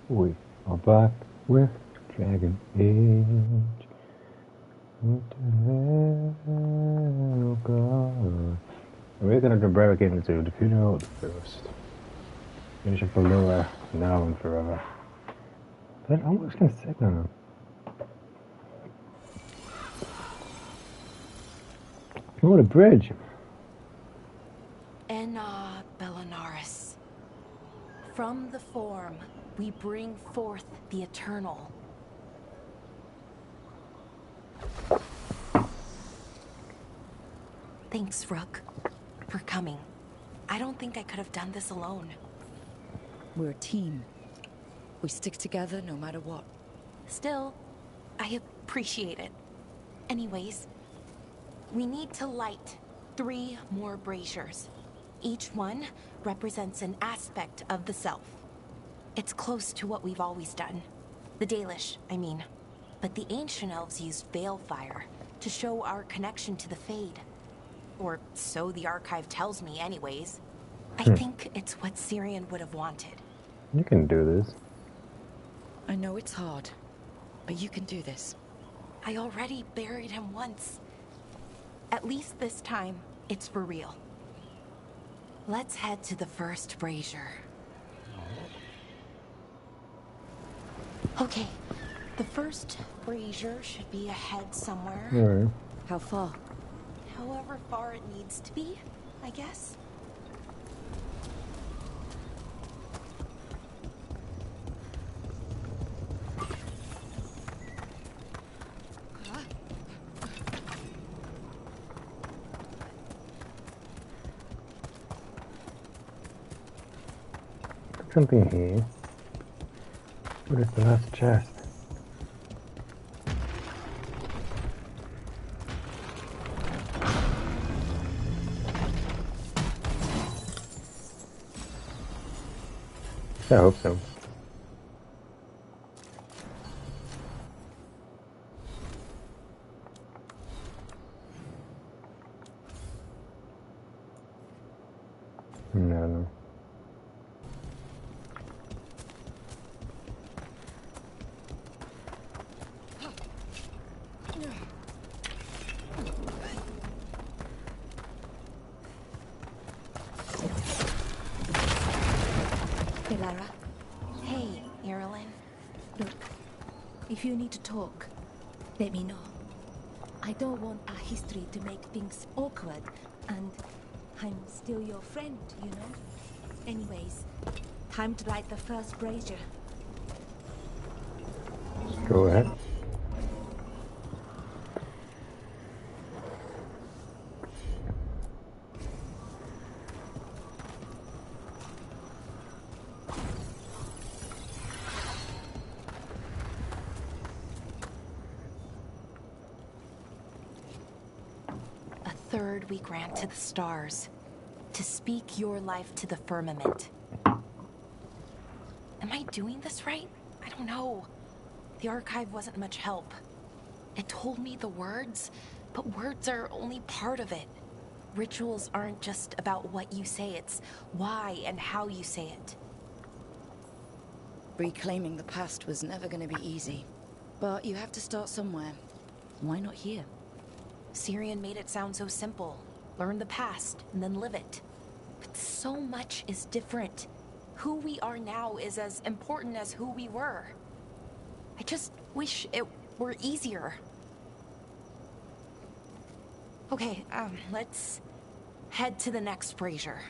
We are back with Dragon Age. What the Veilguard. We're gonna jump right back into the funeral of the first. Finish up for Lower now and forever. But I'm just gonna sit now. Oh, the bridge. Enna Bellinaris. From the form, we bring forth the eternal. Thanks, Rook, for coming. I don't think I could have done this alone. We're a team. We stick together no matter what. Still, I appreciate it. Anyways, we need to light 3 more braziers. Each one represents an aspect of the self. It's close to what we've always done. The Dalish, I mean. But the ancient elves used balefire to show our connection to the Fade. Or so the archive tells me anyways. I think it's what Syrian would have wanted. You can do this. I know it's hard, but you can do this. I already buried him once. At least this time, it's for real. Let's head to the first brazier. Okay, the first brazier should be ahead somewhere. Alright. How far? However far it needs to be, I guess. Something here. What is the last chest? I hope so. No. Hey, Irilyn. Look, if you need to talk, let me know. I don't want our history to make things awkward, and I'm still your friend, you know? Anyways, time to light the first brazier. Go ahead. Third we grant to the stars, to speak your life to the firmament. Am I doing this right? I don't know. The archive wasn't much help. It told me the words, but words are only part of it. Rituals aren't just about what you say, it's why and how you say it. Reclaiming the past was never going to be easy. But you have to start somewhere. Why not here? Syrian made it sound so simple. Learn the past, and then live it. But so much is different. Who we are now is as important as who we were. I just wish it were easier. Okay, let's head to the next brazier.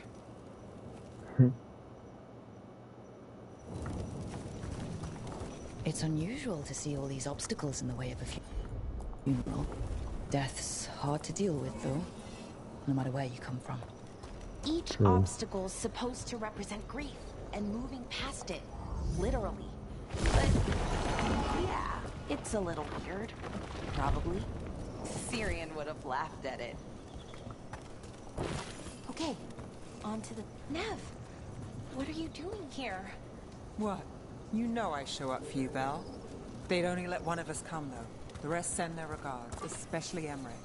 It's unusual to see all these obstacles in the way of a funeral. Death's hard to deal with, though, no matter where you come from. Each obstacle's supposed to represent grief, and moving past it, literally. But, yeah, it's a little weird. Probably. Syrian would have laughed at it. Okay, on to the... Nev, what are you doing here? What? You know I show up for you, Belle. They'd only let one of us come, though. The rest send their regards, especially Emmerich.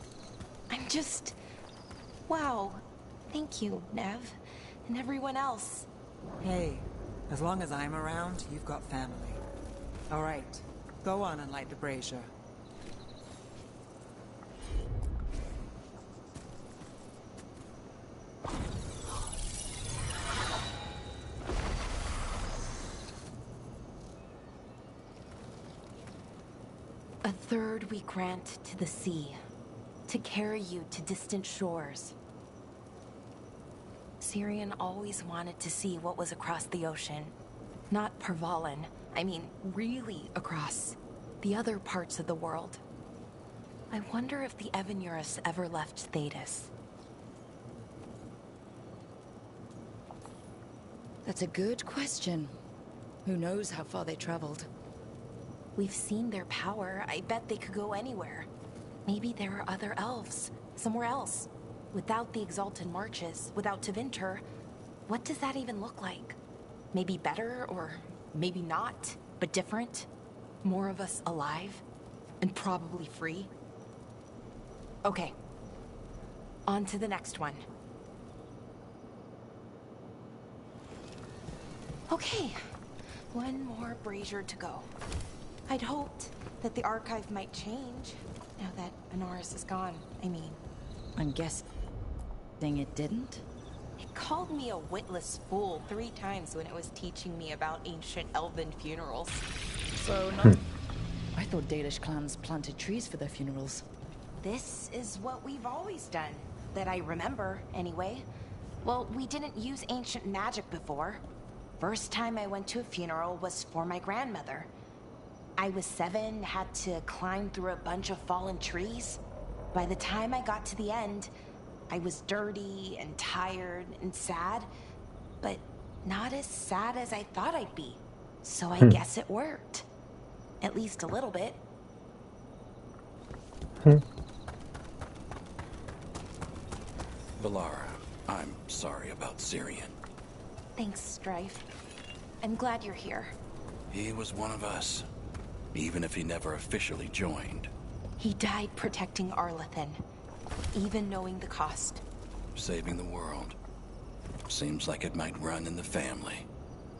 I'm just... Wow. Thank you, Nev. And everyone else. Hey, As long as I'm around, you've got family. All right, go on and light the brazier. A third we grant to the sea, to carry you to distant shores. Syrian always wanted to see what was across the ocean. Not Pervalin, I mean really across. The other parts of the world. I wonder if the Evanurus ever left Thedas. That's a good question. Who knows how far they traveled? We've seen their power. I bet they could go anywhere. Maybe there are other elves, somewhere else. Without the Exalted Marches, without Tevinter, what does that even look like? Maybe better, or maybe not, but different? More of us alive? And probably free? Okay. On to the next one. Okay. One more brazier to go. I'd hoped that the archive might change, now that Anaris is gone, I mean. I'm guessing it didn't? It called me a witless fool 3 times when it was teaching me about ancient elven funerals. So not... I thought Dalish clans planted trees for their funerals. This is what we've always done, that I remember, anyway. Well, we didn't use ancient magic before. First time I went to a funeral was for my grandmother. I was 7, had to climb through a bunch of fallen trees. By the time I got to the end, I was dirty and tired and sad, but not as sad as I thought I'd be. So I guess it worked. At least a little bit. Valara, I'm sorry about Syrian. Thanks, Strife. I'm glad you're here. He was one of us, even if he never officially joined. He died protecting Arlathan, even knowing the cost. Saving the world. Seems like it might run in the family.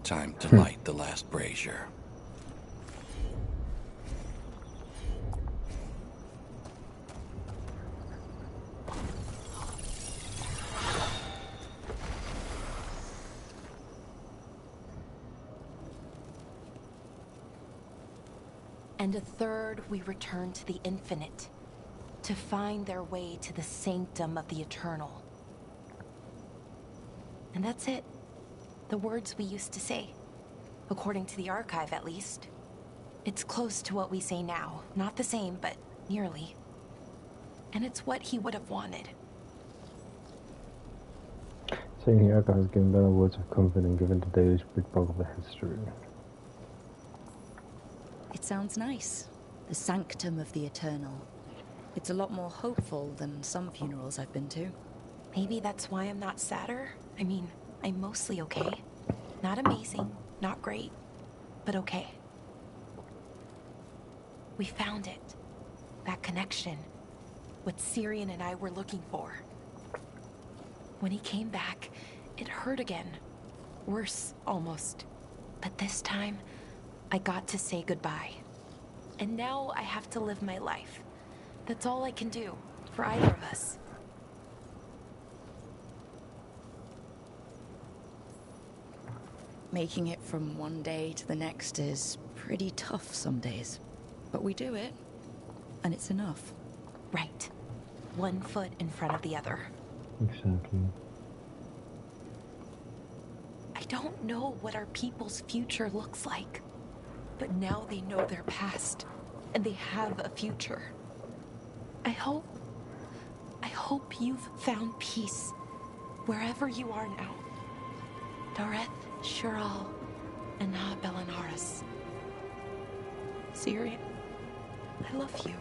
Time to light the last brazier. And a third we return to the infinite, to find their way to the sanctum of the eternal. And that's it. The words we used to say. According to the archive, at least. It's close to what we say now. Not the same, but nearly. And it's what he would have wanted. Saying the archive has given better words of comfort and given the Dalish big bulk of the history. It sounds nice. The sanctum of the eternal. It's a lot more hopeful than some funerals I've been to. Maybe that's why I'm not sadder. I mean, I'm mostly okay. Not amazing, not great, but okay. We found it. That connection. What Syrian and I were looking for. When he came back, it hurt again. Worse, almost. But this time, I got to say goodbye. And now I have to live my life. That's all I can do, for either of us. Making it from one day to the next is pretty tough some days. But we do it, and it's enough. Right. One foot in front of the other. Exactly. I don't know what our people's future looks like. But now they know their past, and they have a future. I hope you've found peace, wherever you are now. Dareth, Shural, and Na Belanaris. Syrian, I love you.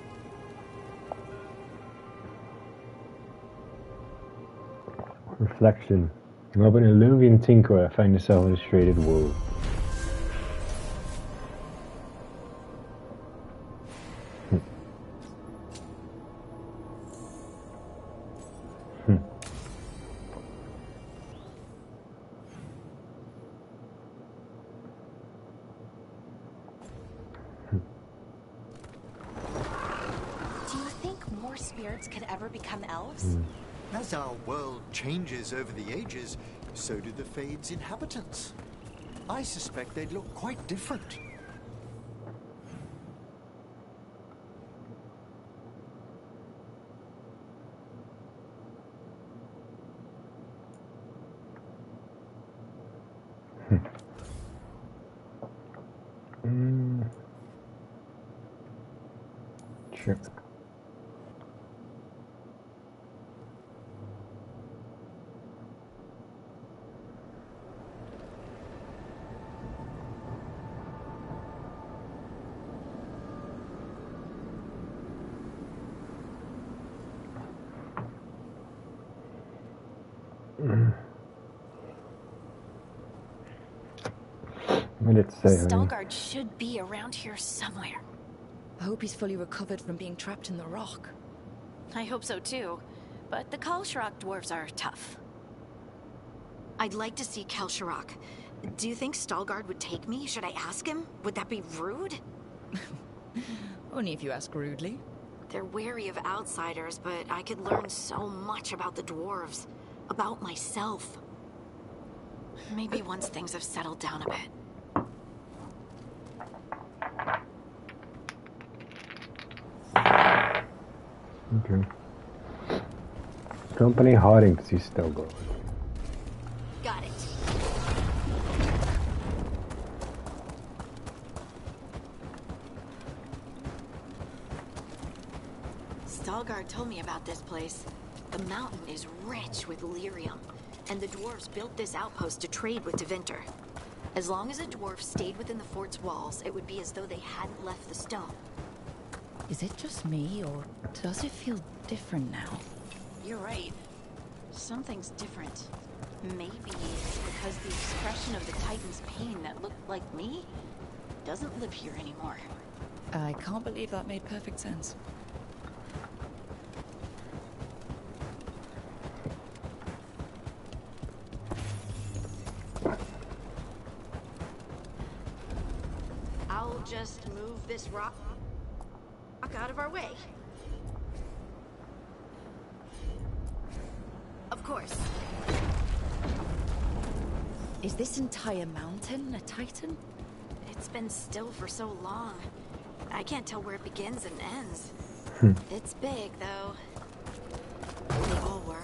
Reflection. Of an Illuvian tinkerer, I find yourself in a shaded world. humans could ever become elves? As our world changes over the ages, so do the Fade's inhabitants. I suspect they'd look quite different. Sure. What did it say, honey? Stalgard should be around here somewhere. I hope he's fully recovered from being trapped in the rock. I hope so too, but the Kalsharok dwarves are tough. I'd like to see Kalsharok. Do you think Stalgard would take me? Should I ask him? Would that be rude? Only if you ask rudely. They're wary of outsiders, but I could learn so much about the dwarves. About myself. Maybe once things have settled down a bit. Okay. Company hiding to see Stalgard. Got it. Stalgard told me about this place. The mountain is rich with lyrium, and the dwarves built this outpost to trade with Tevinter. As long as the dwarves stayed within the fort's walls, it would be as though they hadn't left the stone. Is it just me, or does it feel different now? You're right. Something's different. Maybe it's because the expression of the Titan's pain that looked like me doesn't live here anymore. I can't believe that made perfect sense. I'll just move this rock out of our way. Of course. Is this entire mountain a Titan? It's been still for so long. I can't tell where it begins and ends. It's big, though. They all were.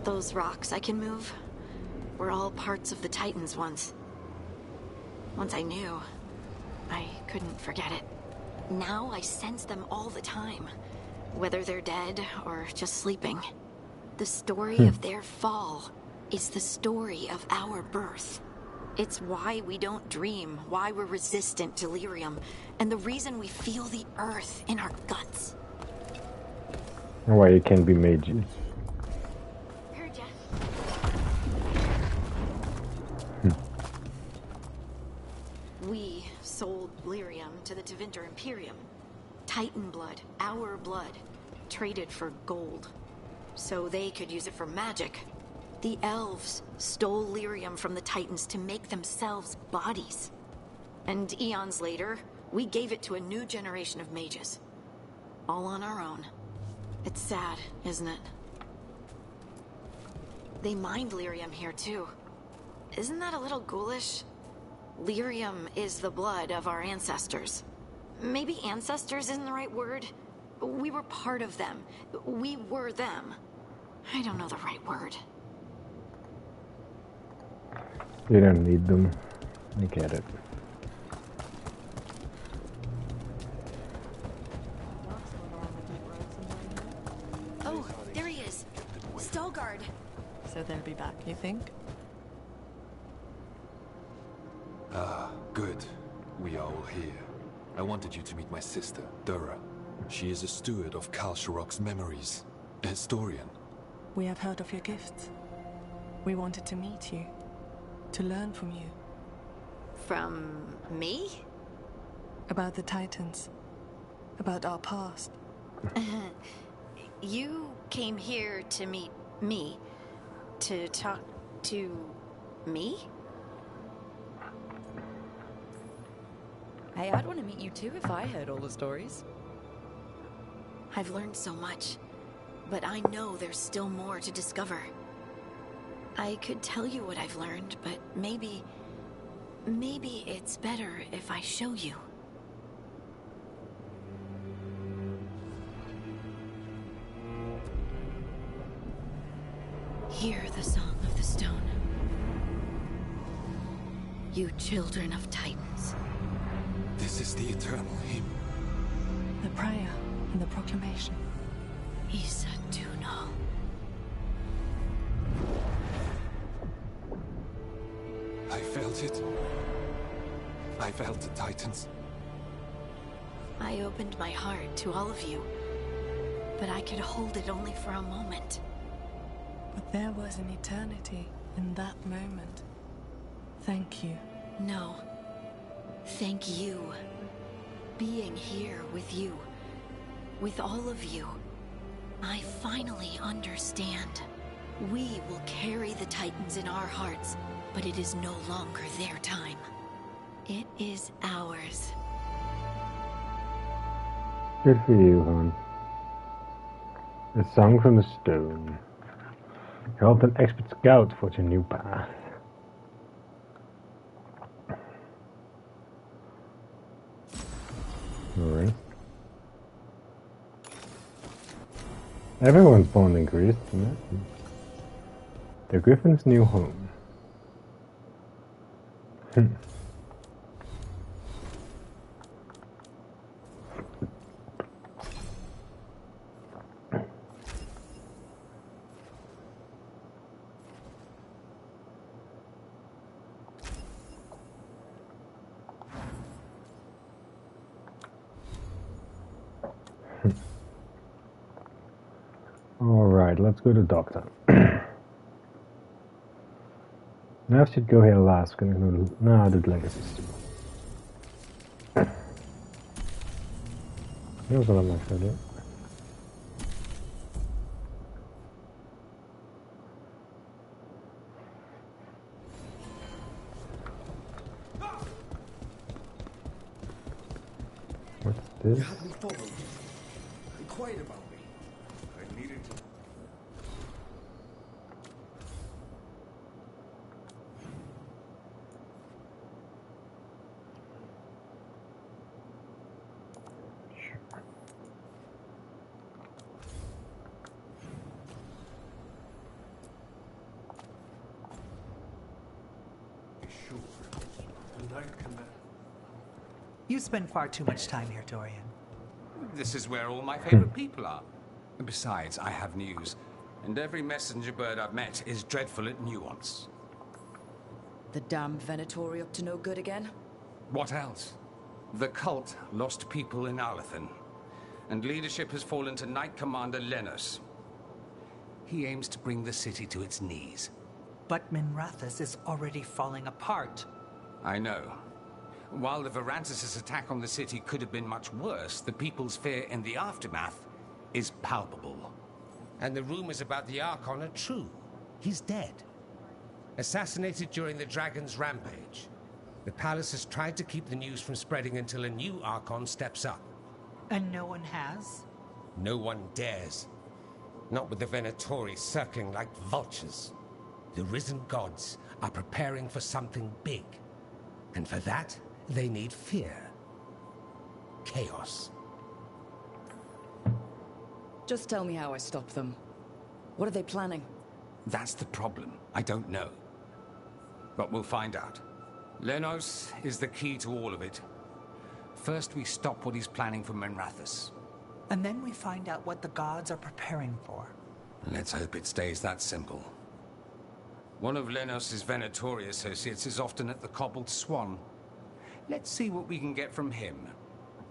Those rocks I can move were all parts of the Titans once. Once I knew, I couldn't forget it. Now I sense them all the time, whether they're dead or just sleeping. The story of their fall is the story of our birth. It's why we don't dream, why we're resistant to lyrium, and the reason we feel the earth in our guts. Why you can't be mages. Heard ya. We sold lyrium to the Tevinter Imperium. Titan blood, our blood, traded for gold. So they could use it for magic. The elves stole lyrium from the Titans to make themselves bodies. And eons later, we gave it to a new generation of mages. All on our own. It's sad, isn't it? They mined lyrium here too. Isn't that a little ghoulish? Lyrium is the blood of our ancestors. Maybe ancestors isn't the right word. We were part of them. We were them. I don't know the right word. You don't need them. I get it. Oh, there he is. Stalgard. So they'll be back, you think? Ah, good. We are all here. I wanted you to meet my sister, Dura. She is a steward of Kalsharok's memories. A historian. We have heard of your gifts. We wanted to meet you. To learn from you. From me? About the Titans. About our past. You came here to meet me. To talk to Me? Hey, I'd want to meet you too if I heard all the stories. I've learned so much, but I know there's still more to discover. I could tell you what I've learned, but maybe it's better if I show you. Hear the song of the stone. You children of Titans. This is the eternal hymn. The prayer and the proclamation. Isa Tuno. I felt it. I felt the Titans. I opened my heart to all of you, but I could hold it only for a moment. But there was an eternity in that moment. Thank you. No. Thank you. Being here with you, with all of you, I finally understand. We will carry the Titans in our hearts, but it is no longer their time. It is ours. Good for you, hon. A song from the stone. You helped an expert scout forge a new path. Alright. Everyone's bond increased, isn't it? The Griffin's new home. Alright, let's go to Doctor. Now I should go here last. No, I did legacies too. Here's what I'm actually doing. What's this? You had me followed. Inquired about me. I needed to. Sure. And I can. You spend far too much time here, Dorian. This is where all my favorite people are. And besides, I have news. And every messenger bird I've met is dreadful at nuance. The damn Venatori up to no good again? What else? The cult lost people in Arlathan, and leadership has fallen to Knight Commander Lenos. He aims to bring the city to its knees. But Minrathous is already falling apart. I know. While the Varantis' attack on the city could have been much worse, the people's fear in the aftermath is palpable. And the rumors about the Archon are true. He's dead. Assassinated during the Dragon's rampage. The palace has tried to keep the news from spreading until a new Archon steps up. And no one has? No one dares. Not with the Venatori circling like vultures. The risen gods are preparing for something big. And for that, they need fear. Chaos. Just tell me how I stop them. What are they planning? That's the problem. I don't know. But we'll find out. Lenos is the key to all of it. First, we stop what he's planning for Minrathous. And then we find out what the gods are preparing for. Let's hope it stays that simple. One of Lenos' Venatori associates is often at the Cobbled Swan. Let's see what we can get from him.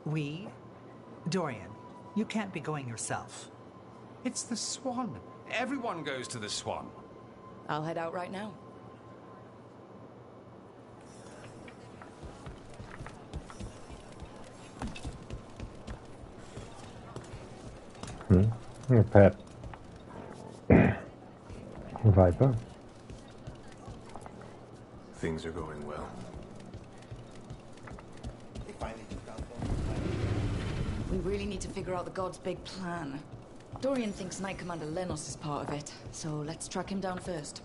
We? Dorian, you can't be going yourself. It's the Swan. Everyone goes to the Swan. I'll head out right now. A pet. Viper. things are going well. We really need to figure out the god's big plan. Dorian thinks Knight Commander Lenos is part of it, so let's track him down first.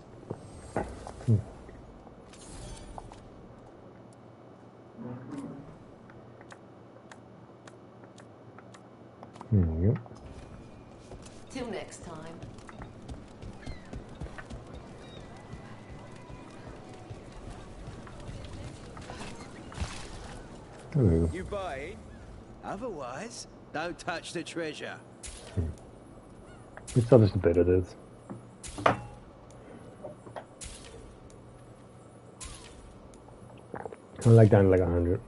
Yep. Till next time. Hello. You buying? Otherwise, don't touch the treasure. It's not just a bit of this. I like down to like 100.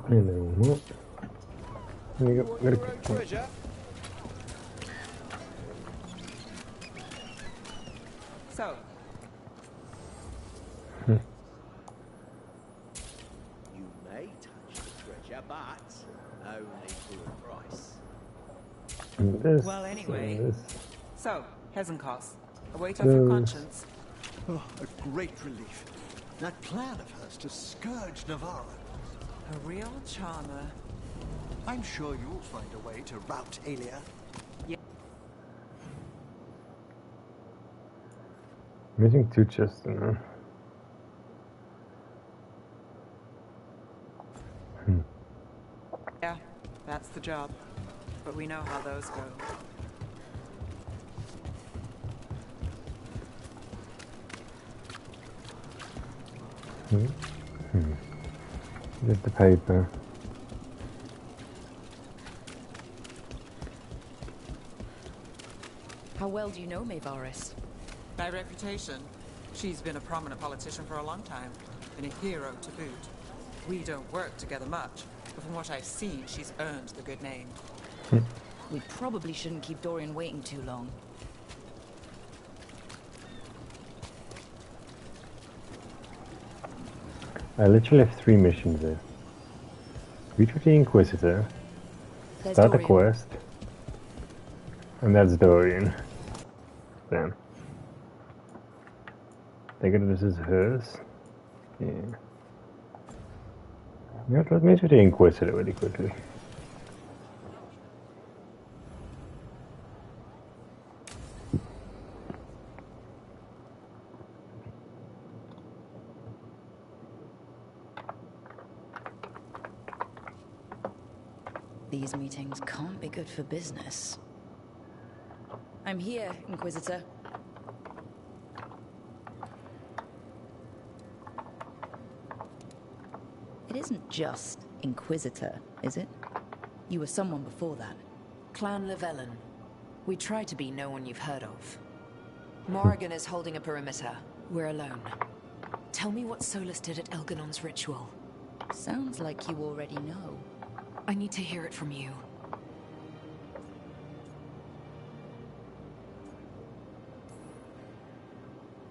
And then whoop. There you go. Treasure? So. You may touch the treasure, but only for a price. This, Well, anyway. this. So, Hezenkos, a weight off your conscience. Oh, a great relief. That plan of hers to scourge Navarra. A real charmer. I'm sure you'll find a way to rout Aelia. Yeah. Missing 2 chests now. Yeah, that's the job. But we know how those go. Get the paper. How well do you know Maevaris? By reputation, she's been a prominent politician for a long time, and a hero to boot. We don't work together much, but from what I've seen, she's earned the good name. We probably shouldn't keep Dorian waiting too long. I literally have 3 missions there. Reach with the Inquisitor, There's start a Dorian. quest, and that's Dorian. Then. Think that this is hers? Yeah. Yeah, let me to the Inquisitor really quickly. These meetings can't be good for business. I'm here, Inquisitor. It isn't just Inquisitor, is it? You were someone before that. Clan Llewellyn. We try to be no one you've heard of. Morrigan is holding a perimeter. We're alone. Tell me what Solus did at Elganon's ritual. Sounds like you already know. I need to hear it from you.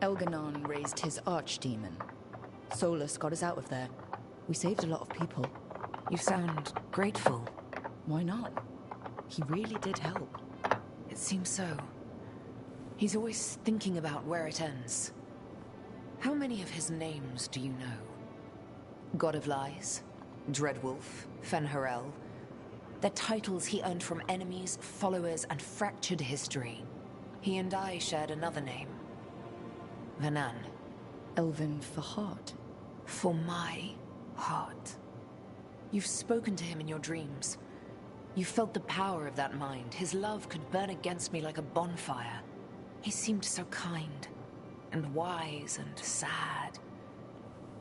Elganon raised his archdemon. Solus got us out of there. We saved a lot of people. You sound grateful. Why not? He really did help. It seems so. He's always thinking about where it ends. How many of his names do you know? God of Lies, Dreadwolf, Fen'Harel. They're titles he earned from enemies, followers, and fractured history. He and I shared another name. Vanan. Elven for heart. For my heart. You've spoken to him in your dreams. You felt the power of that mind. His love could burn against me like a bonfire. He seemed so kind, and wise, and sad,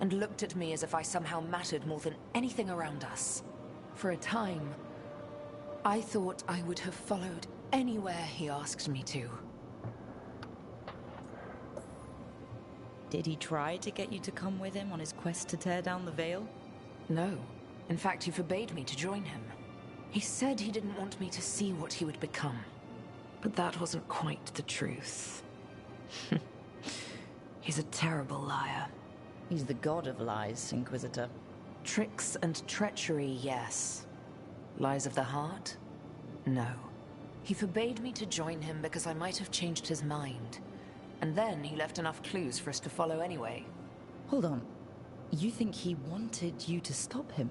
and looked at me as if I somehow mattered more than anything around us. For a time, I thought I would have followed anywhere he asked me to. Did he try to get you to come with him on his quest to tear down the Veil? No. In fact, he forbade me to join him. He said he didn't want me to see what he would become. But that wasn't quite the truth. He's a terrible liar. He's the god of lies, Inquisitor. Tricks and treachery, yes. Lies of the heart? No. He forbade me to join him because I might have changed his mind. And then he left enough clues for us to follow anyway. Hold on. You think he wanted you to stop him?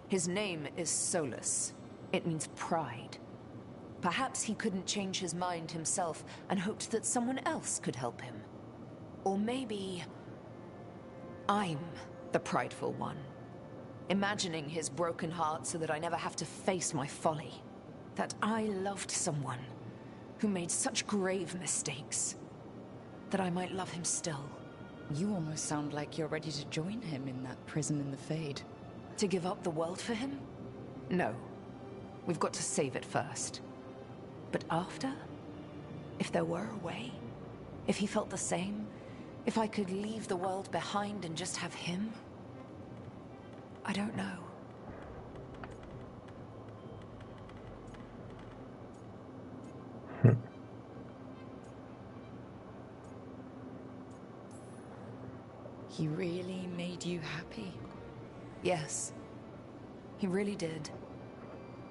His name is Solus. It means pride. Perhaps he couldn't change his mind himself and hoped that someone else could help him. Or maybe I'm the prideful one, imagining his broken heart so that I never have to face my folly. That I loved someone who made such grave mistakes, that I might love him still. You almost sound like you're ready to join him in that prison in the Fade. To give up the world for him? No. We've got to save it first. But after? If there were a way? If he felt the same? If I could leave the world behind and just have him? I don't know. He really made you happy? Yes. He really did.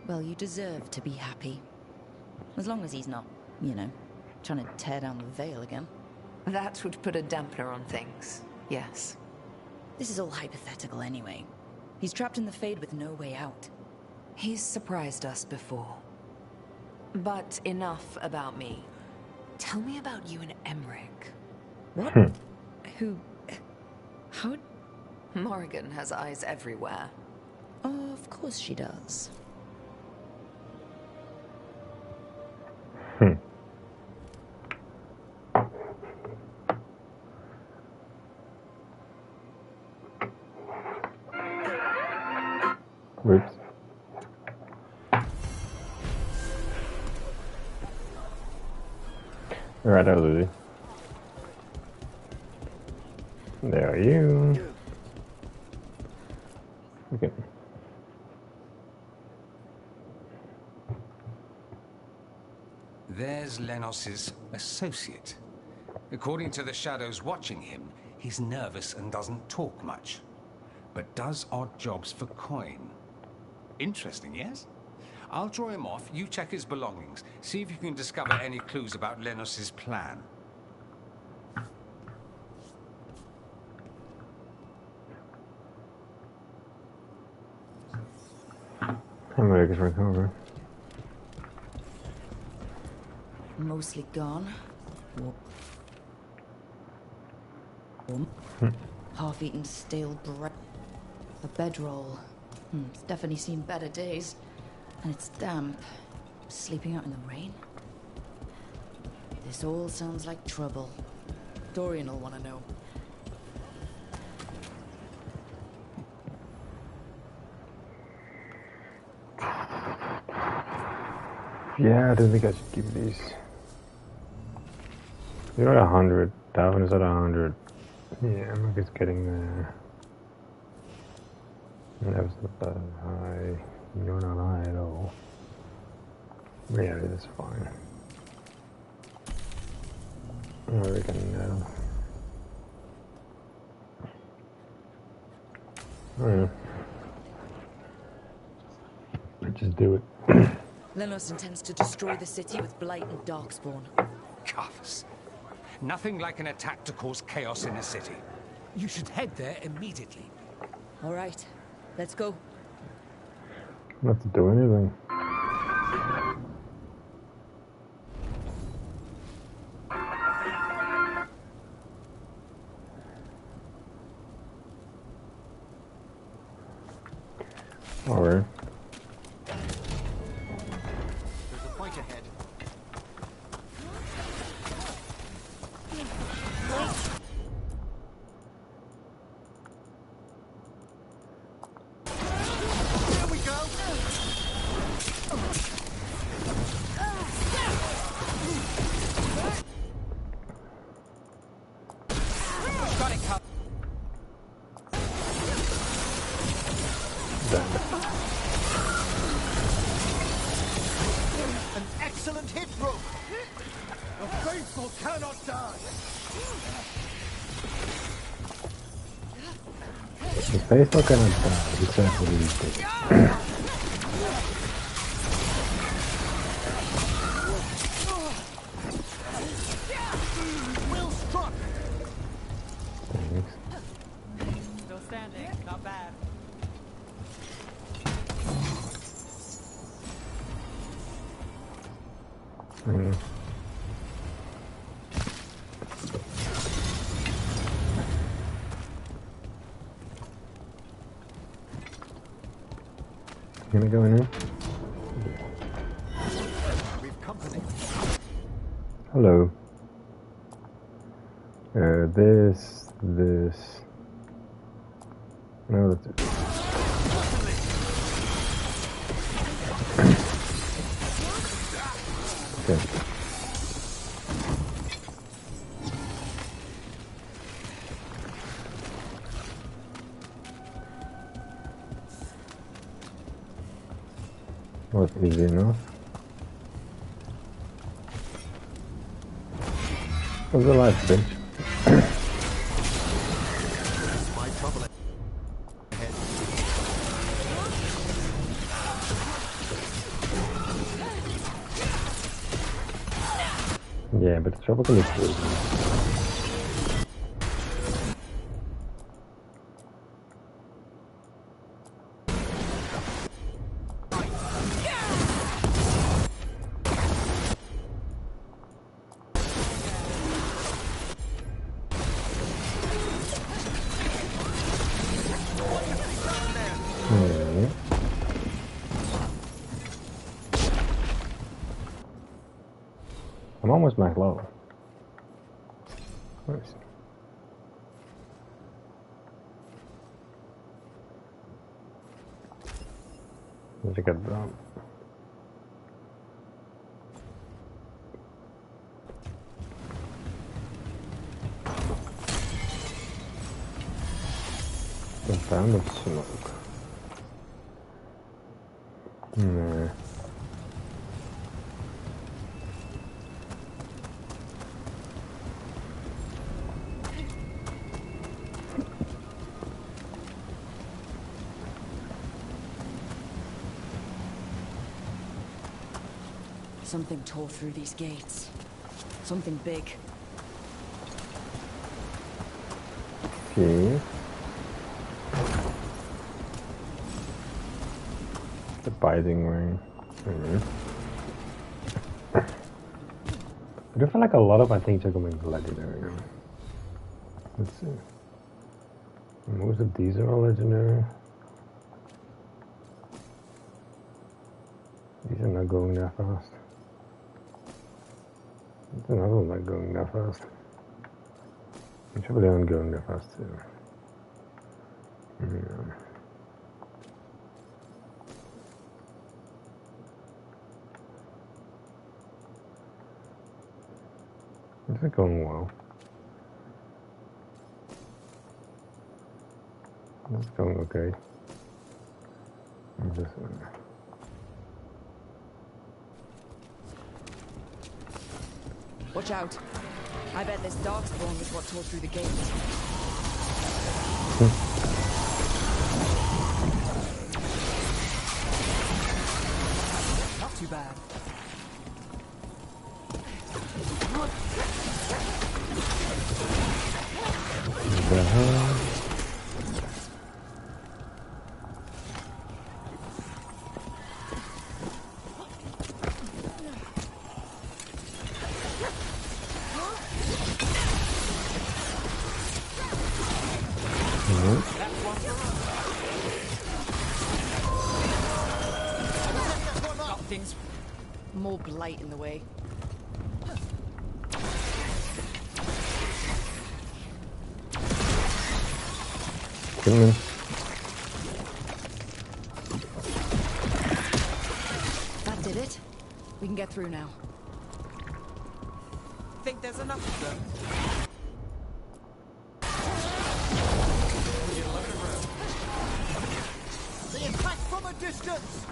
Well, you deserve to be happy. As long as he's not, you know, trying to tear down the veil again. That would put a dampener on things, yes. This is all hypothetical anyway. He's trapped in the Fade with no way out. He's surprised us before. But enough about me. Tell me about you and Emmerich. What? Who... How... Morrigan has eyes everywhere. Oh, of course she does. Whoops. Alright, that was easy. There are you. Okay. There's Lenos's associate. According to the shadows watching him, he's nervous and doesn't talk much, but does odd jobs for coin. Interesting, yes? I'll draw him off, you check his belongings, see if you can discover any clues about Lenos's plan. I'm ready to recover. Mostly gone. Half-eaten stale bread. A bedroll. It's definitely seen better days. And it's damp. Sleeping out in the rain. This all sounds like trouble. Dorian will want to know. Yeah, I don't think I should keep these. You're at 100. That one is at 100. Yeah, I'm just getting there. That was not that high. You're not high at all. Yeah, it is fine. I reckon no. Let's just do it. Lenos intends to destroy the city with Blight and Darkspawn. Cuffs. Nothing like an attack to cause chaos in a city. You should head there immediately. All right, let's go. Not to do anything. All right. There's a point ahead. There we go. Got it, Cup. An excellent hit, Rook. The faithful cannot die. The face not gonna die, he said what he did. Will struck. Thanks. Still standing, not bad. Gonna go in here? We've company. Hello. This. No, that's it. Okay. Was easy enough. What's the life, bitch? My trouble ahead. Yeah, but the trouble can be cool. I'm almost max level. Nice. Let's get that. The sound of smoke. Nah. Something tore through these gates. Something big. Okay. The biting ring. I do feel like a lot of my things are going legendary now. Let's see. Most of these are all legendary. These are not going that fast. There's another one not going that fast. I'm sure they aren't going that fast too. Yeah. This is going well. It's going okay. Just, Watch out. I bet this darkspawn is what tore through the gate. Not too bad. Things more blight in the way. Kill him. That did it. We can get through now. Think there's enough of them? They attack from a distance!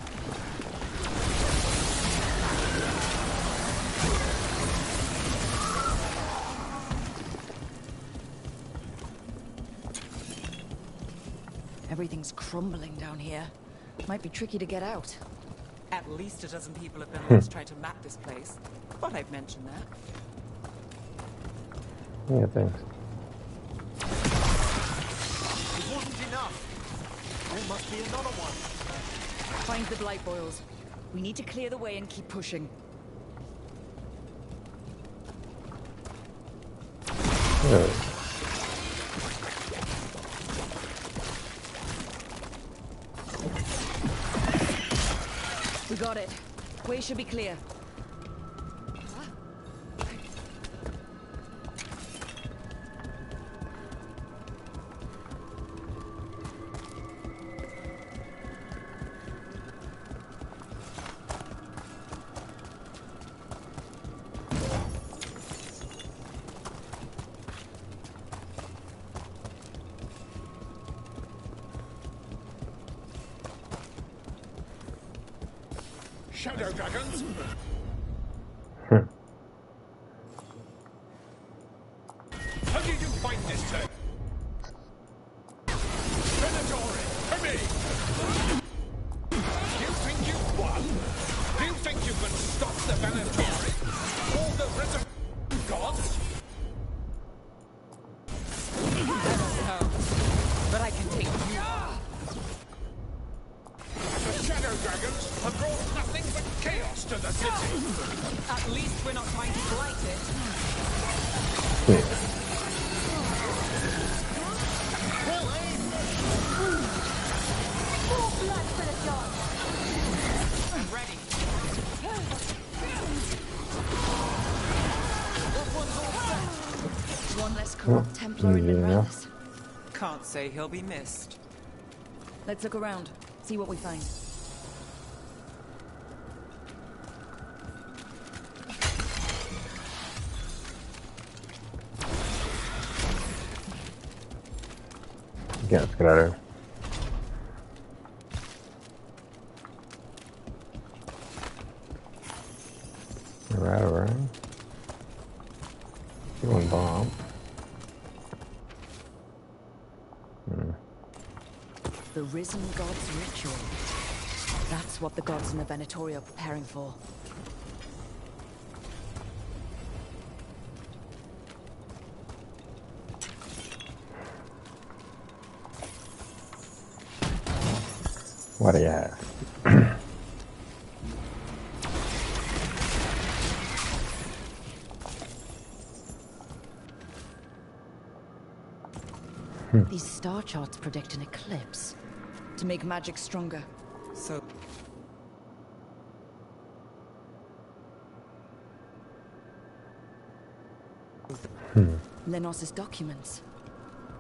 Everything's crumbling down here. Might be tricky to get out. At least a dozen people have been lost trying to map this place. Thought I'd mention that. Yeah, thanks. It wasn't enough. There must be another one. Find the blight boils. We need to clear the way and keep pushing. Really? We got it. Way should be clear. Shadow dragons? How did you fight this thing? Venatori, for me! You think you've won? Do you think you can stop the Venatori? All the risen gods? I don't know, but I can take you on. The Shadow Dragons have brought nothing but chaos to the city. At least we're not trying to blight it. Well, More blood for the gods! I'm ready. One less corrupt Templar in Nebralis. Can't say he'll be missed. Let's look around. See what we find. Yeah, let's get out of here. Alright. One bomb. The Risen God's ritual. That's what the gods in the Venatori are preparing for. What do you have? These star charts predict an eclipse to make magic stronger. So Lenos's documents.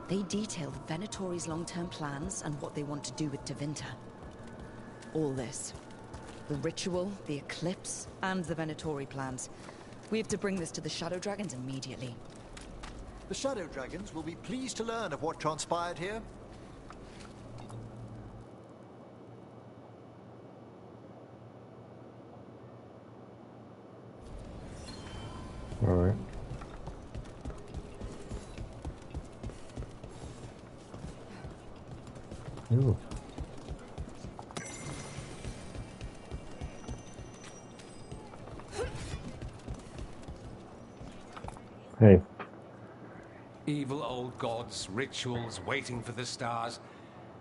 They detail the Venatori's long-term plans and what they want to do with Tevinter. All this. The ritual, the eclipse, and the Venatori plans. We have to bring this to the Shadow Dragons immediately. the Shadow Dragons will be pleased to learn of what transpired here. All right. Ooh. Hey. Evil old gods, rituals, waiting for the stars.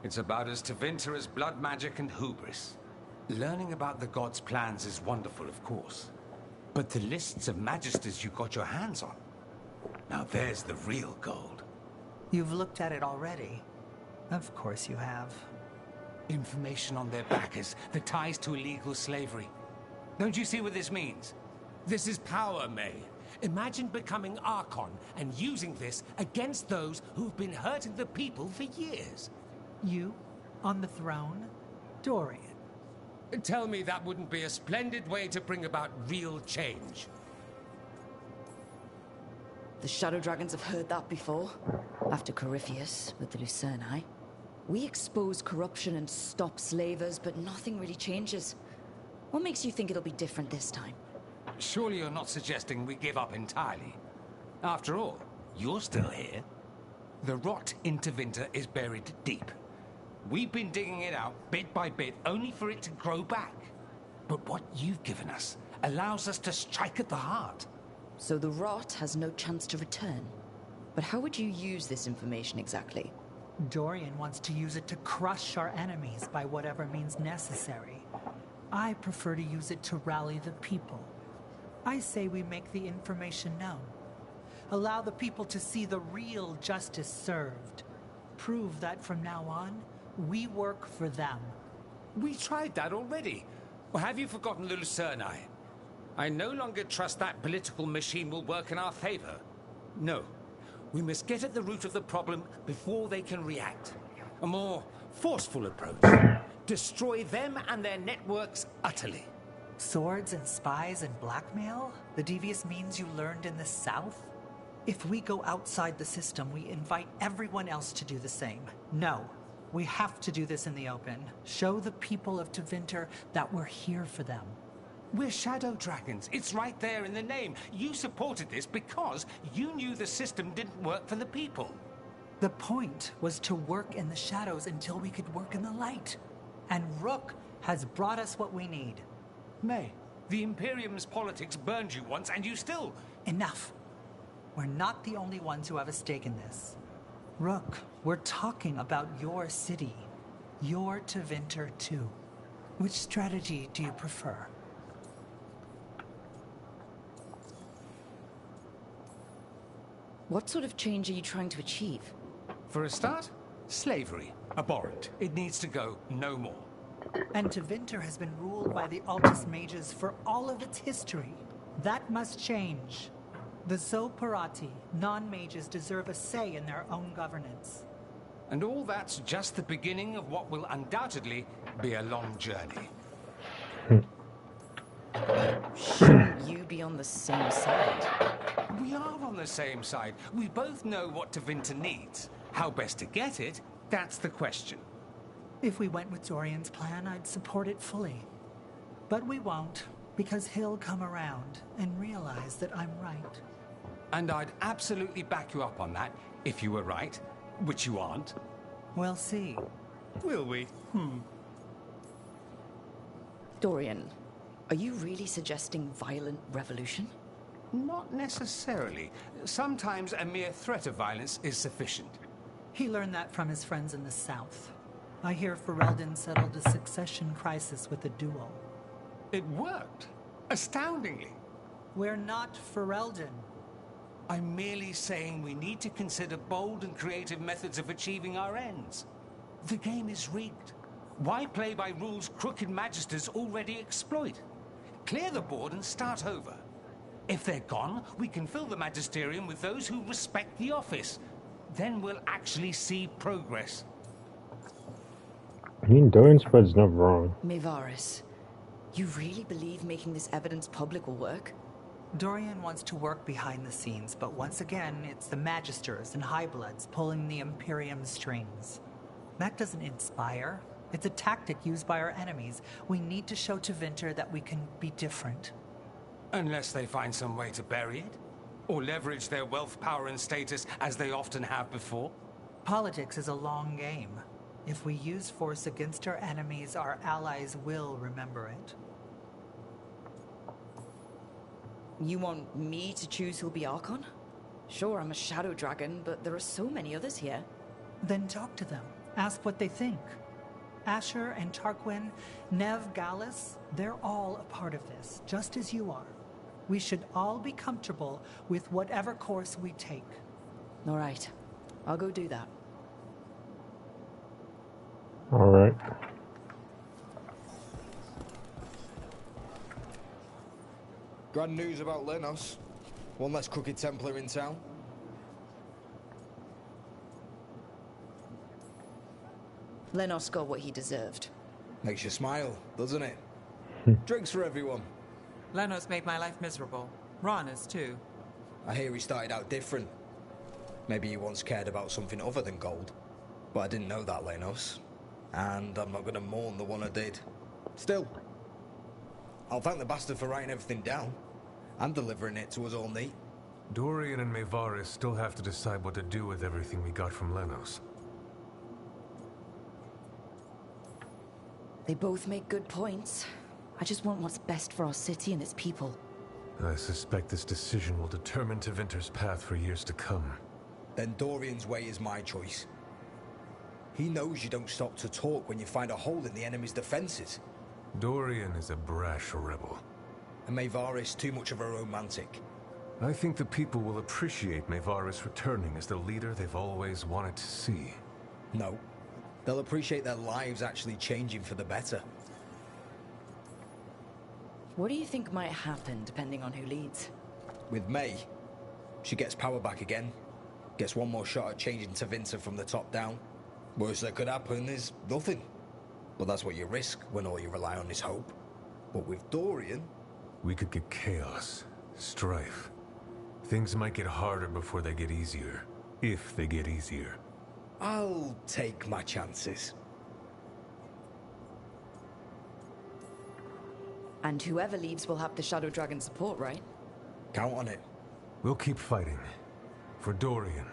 It's about as Tevinter as blood magic and hubris. Learning about the gods' plans is wonderful, of course. But the lists of magisters you got your hands on, now there's the real gold. You've looked at it already. Of course you have. Information on their backers, the ties to illegal slavery. Don't you see what this means? This is power, May. Imagine becoming Archon and using this against those who've been hurting the people for years. You? On the throne? Dorian. Tell me that wouldn't be a splendid way to bring about real change. The Shadow Dragons have heard that before. After Corypheus, with the Lucerni. We expose corruption and stop slavers, but nothing really changes. What makes you think it'll be different this time? Surely you're not suggesting we give up entirely. After all, you're still here. The rot in Tevinter is buried deep. We've been digging it out bit by bit, only for it to grow back. But what you've given us allows us to strike at the heart. So the rot has no chance to return. But how would you use this information exactly? Dorian wants to use it to crush our enemies by whatever means necessary. I prefer to use it to rally the people. I say we make the information known. Allow the people to see the real justice served. Prove that from now on, we work for them. We tried that already. Or have you forgotten Lucerni? I no longer trust that political machine will work in our favor. No. We must get at the root of the problem before they can react. A more forceful approach. Destroy them and their networks utterly. Swords and spies and blackmail? The devious means you learned in the South? If we go outside the system, we invite everyone else to do the same. No. We have to do this in the open. Show the people of Tevinter that we're here for them. We're shadow dragons. It's right there in the name. You supported this because you knew the system didn't work for the people. The point was to work in the shadows until we could work in the light. And Rook has brought us what we need. May, the Imperium's politics burned you once and you still... Enough. We're not the only ones who have a stake in this. Rook, we're talking about your city. Your Tevinter too. Which strategy do you prefer? What sort of change are you trying to achieve? For a start, slavery. Abhorrent. It needs to go no more. And Tevinter has been ruled by the Altus Mages for all of its history. That must change. The Zoparati, non-mages, deserve a say in their own governance. And all that's just the beginning of what will undoubtedly be a long journey. Shouldn't you be on the same side? We are on the same side. We both know what Tevinter needs. How best to get it, that's the question. If we went with Dorian's plan, I'd support it fully. But we won't, because he'll come around and realize that I'm right. And I'd absolutely back you up on that, if you were right, which you aren't. We'll see. Will we? Dorian, are you really suggesting violent revolution? Not necessarily. Sometimes a mere threat of violence is sufficient. He learned that from his friends in the South. I hear Ferelden settled a succession crisis with a duel. It worked. Astoundingly. We're not Ferelden. I'm merely saying we need to consider bold and creative methods of achieving our ends. The game is rigged. Why play by rules crooked magisters already exploit? Clear the board and start over. If they're gone, we can fill the magisterium with those who respect the office. Then we'll actually see progress. I mean, Dorian spread's not wrong. Mevaris, you really believe making this evidence public will work? Dorian wants to work behind the scenes, but once again, it's the Magisters and Highbloods pulling the Imperium's strings. That doesn't inspire. It's a tactic used by our enemies. We need to show Tevinter that we can be different. Unless they find some way to bury it? Or leverage their wealth, power, and status as they often have before? Politics is a long game. If we use force against our enemies, our allies will remember it. You want me to choose who'll be Archon? Sure, I'm a shadow dragon, but there are so many others here. Then talk to them. Ask what they think. Asher and Tarquin, Nev Gallus, they're all a part of this, just as you are. We should all be comfortable with whatever course we take. All right. I'll go do that. All right. Grand news about Lenos. One less crooked Templar in town. Lenos got what he deserved. Makes you smile, doesn't it? Drinks for everyone. Lenos made my life miserable. Rana's too. I hear he started out different. Maybe he once cared about something other than gold. But I didn't know that, Lenos. And I'm not going to mourn the one I did. Still, I'll thank the bastard for writing everything down. And delivering it to us all neat. Dorian and Mevaris still have to decide what to do with everything we got from Lenos. They both make good points. I just want what's best for our city and its people. I suspect this decision will determine Tevinter's path for years to come. Then Dorian's way is my choice. He knows you don't stop to talk when you find a hole in the enemy's defenses. Dorian is a brash rebel. And Maevaris too much of a romantic. I think the people will appreciate Maevaris returning as the leader they've always wanted to see. No. They'll appreciate their lives actually changing for the better. What do you think might happen depending on who leads? With May, she gets power back again. Gets one more shot at changing Tevinter from the top down. Worst that could happen is nothing. But that's what you risk when all you rely on is hope. But with Dorian... We could get chaos, strife. Things might get harder before they get easier. If they get easier. I'll take my chances. And whoever leaves will have the Shadow Dragon support, right? Count on it. We'll keep fighting. For Dorian.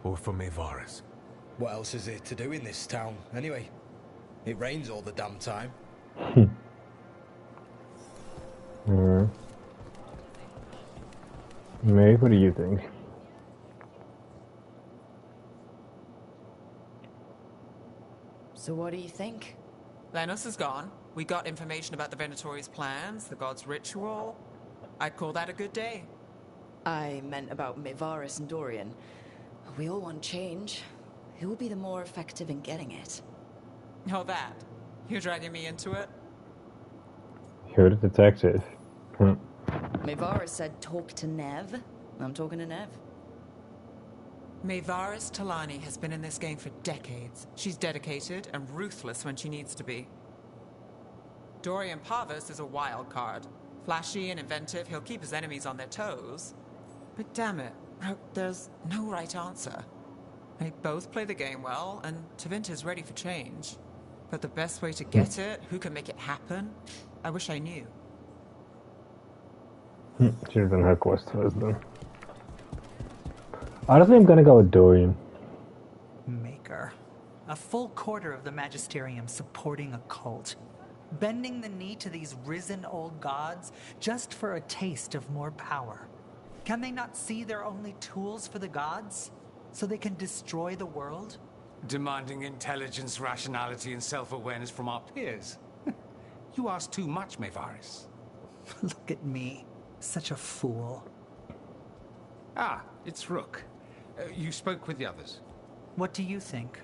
Or for Maevaris. What else is there to do in this town, anyway? It rains all the damn time. May, what do you think? So what do you think? Lenos is gone. We got information about the Venatori's plans, the god's ritual. I'd call that a good day. I meant about Maevaris and Dorian. We all want change. Who will be the more effective in getting it? Oh, that. You're dragging me into it? You're the detective. Maevaris said talk to Nev. I'm talking to Nev. Maevaris Talani has been in this game for decades. She's dedicated and ruthless when she needs to be. Dorian Parvis is a wild card. Flashy and inventive, he'll keep his enemies on their toes. But damn it, there's no right answer. They both play the game well, and Tevinter's ready for change. But the best way to get it, who can make it happen, I wish I knew. Should have done her quest first then. Honestly, I'm gonna go with Dorian. Maker. A full quarter of the Magisterium supporting a cult. Bending the knee to these risen old gods just for a taste of more power. Can they not see they're only tools for the gods? So they can destroy the world? Demanding intelligence, rationality, and self-awareness from our peers. You ask too much, Maevaris. Look at me. Such a fool. Ah, it's Rook. You spoke with the others. What do you think?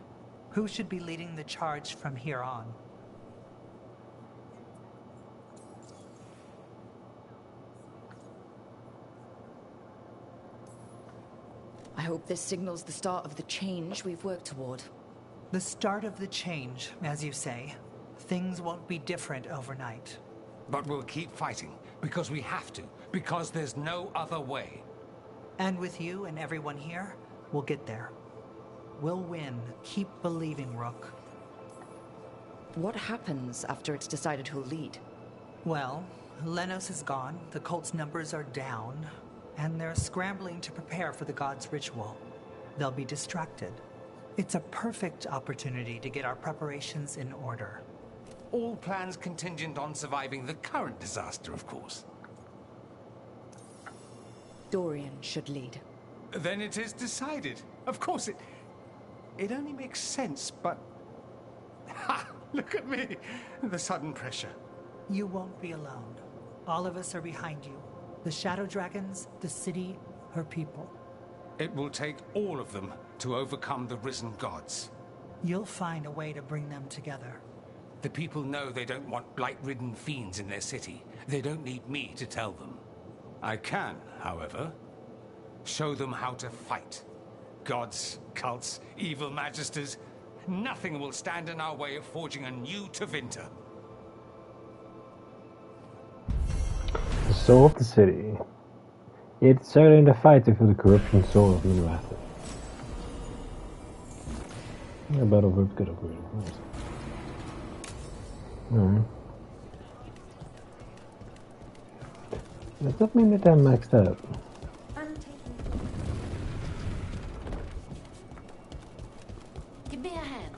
Who should be leading the charge from here on? I hope this signals the start of the change we've worked toward. The start of the change, as you say. Things won't be different overnight. But we'll keep fighting, because we have to, because there's no other way. And with you and everyone here, we'll get there. We'll win. Keep believing, Rook. What happens after it's decided who'll lead? Well, Lenos is gone, the cult's numbers are down, and they're scrambling to prepare for the god's ritual. They'll be distracted. It's a perfect opportunity to get our preparations in order. All plans contingent on surviving the current disaster, of course. Dorian should lead. Then it is decided. Of course, it only makes sense, but... Ha! Look at me! The sudden pressure. You won't be alone. All of us are behind you. The Shadow Dragons, the city, her people. It will take all of them to overcome the risen gods. You'll find a way to bring them together. The people know they don't want blight-ridden fiends in their city. They don't need me to tell them. I can, however, show them how to fight. Gods, cults, evil magisters, nothing will stand in our way of forging a new Tevinter. The soul of the city. It's certainly the fight for the corruption soul of Unimath. Yeah, Battlegroup's good upgrade, of course. Does that mean that I'm maxed out? Give me a hand.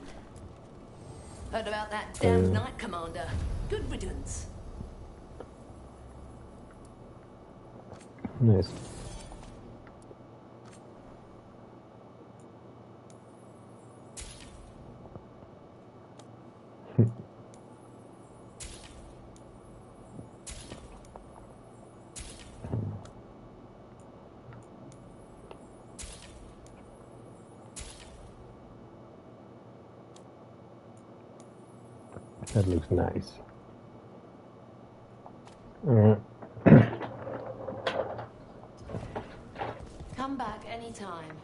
Heard about that Damn night, Commander. Good riddance. Nice. That looks nice. Come back anytime.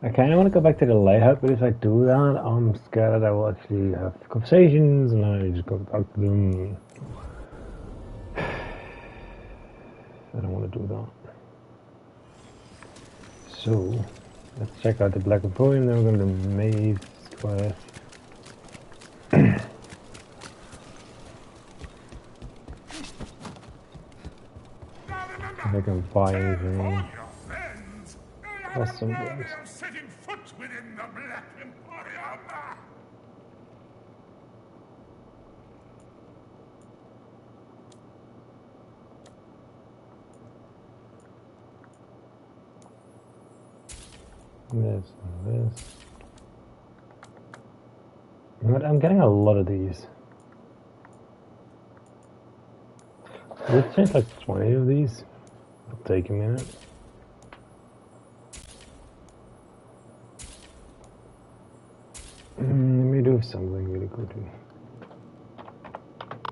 I kind of want to go back to the lighthouse, but if I do that, I'm scared that I will actually have conversations and I just go talk to them. I don't want to do that. So, let's check out the Black Emporium, then we're going to the maze quest. If I can buy anything. That's some things. Setting foot within the Black Emporium. This and this. But I'm getting a lot of these. Let's change like 20 of these. It'll take a minute. Let me do something really quickly.